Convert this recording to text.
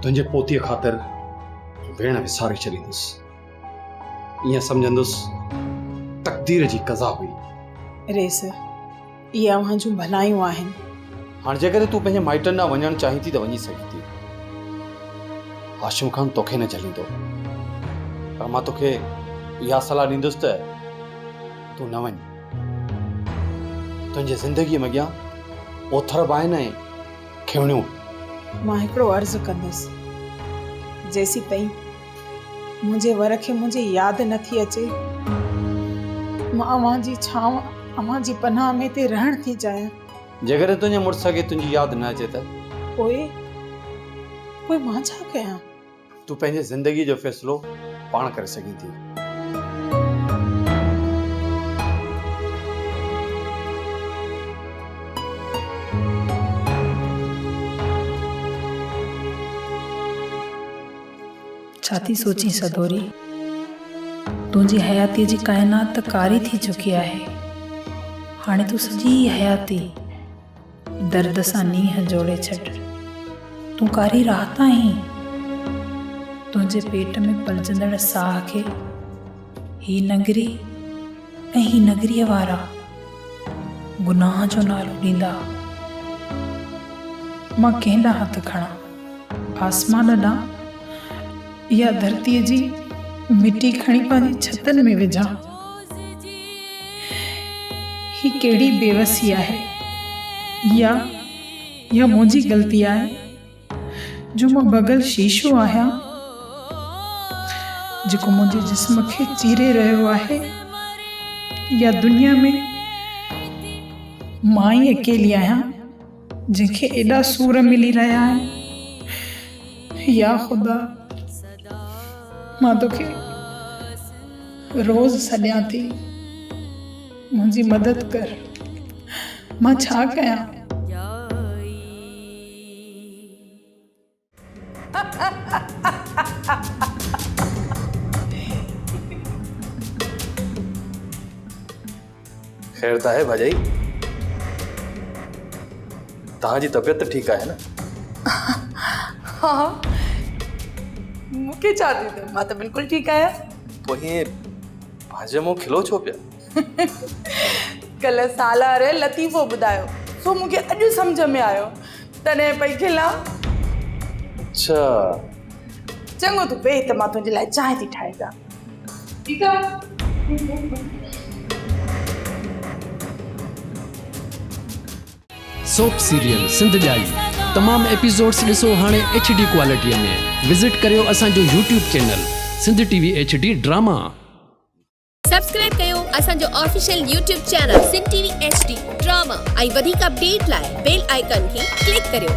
तुझे पोतीअ ख़ातिर भेण विसारे छॾींदुसि। ईअं सम्झंदुसि तक़दीर जी क़ज़ा हुई। रेस इहे अव्हां जूं भलायूं आहिनि। हाणे जेकर तूं पंहिंजे माइटनि ॾांहुं वञणु चाहीं थी त वञी सघीं थी। हाशिम ख़ान तोखे न झलींदो, पर मां तोखे इहा सलाह ॾींदुसि त तूं न वञ। तुंहिंजे ज़िंदगीअ में अॻियां ओथर बि आहिनि ऐं खेवणियूं। मां हिकिड़ो अर्ज़ु कंदसि, जेसी ताईं मुंहिंजे वर खे मुंहिंजी यादि नथी अचे, मां अव्हां जी छांव, अव्हां जी पनाह में ते रहण थी चाहियां। जेकर तुंहिंजे मुड़ुस खे तुंहिंजी यादि न अचे त पोइ मां छा कयां? तूं पंहिंजे ज़िंदगी जो फ़ैसिलो पाण करे सघीं थी। छा थी सोची सदोरी? तुंहिंजी हयाती जी काइनात त कारी थी चुकी आहे। हाणे तूं सॼी हयाती दर्द सां नीह जोड़े छॾ। तूं कारी राहत आहीं। तुंहिंजे पेट में पलजंदड़ साह खे ही नगरी ऐं ही नगरीअ वारा गुनाह जो नालो ॾींदा। मां कंहिं ॾांहुं हथ खणां? आसमान ॾांहुं या धरतीअ जी मिटी खणी पंहिंजी छतनि में विझां? ही कहिड़ी बेवसी आहे? या मुंहिंजी ग़लती आहे जो मां बगल शीशो आहियां जेको मुंहिंजे जिस्म खे चीरे रहियो आहे? या दुनिया में मां ई अकेली आहियां जंहिंखे एॾा सूर मिली रहिया आहिनि? या ख़ुदा, मां तोखे रोज़ सॾियां थी, मुंहिंजी मदद कर। मां छा कयां? ख़ैर त आहे भाॼाई, तव्हांजी तबियत ठीकु आहे न? हा, मूंखे छा थी थिए? मां त बिल्कुलु ठीकु आहियां। पोइ हीअं भाॼे मूं खिलो छो पिया? कल्ह सालार लतीफ़ो ॿुधायो, सो मूंखे अॼु सम्झ में आयो, तॾहिं पई खिलां। अच्छा, चङो तूं वेह त मां तुंहिंजे लाइ चांहि थी ठाहे ॾियां। ठीकु आहे? सोप सीरियल सिंध जाई तमाम एपिसोड्स ॾिसो हाणे HD क्वालिटीअ में। विज़िट करियो असांजो YouTube channel Sindh TV HD drama. Subscribe कयो असांजो official YouTube channel Sindh TV HD drama ऐं वधीक अपडेट लाइ बेल आइकन खे क्लिक करियो।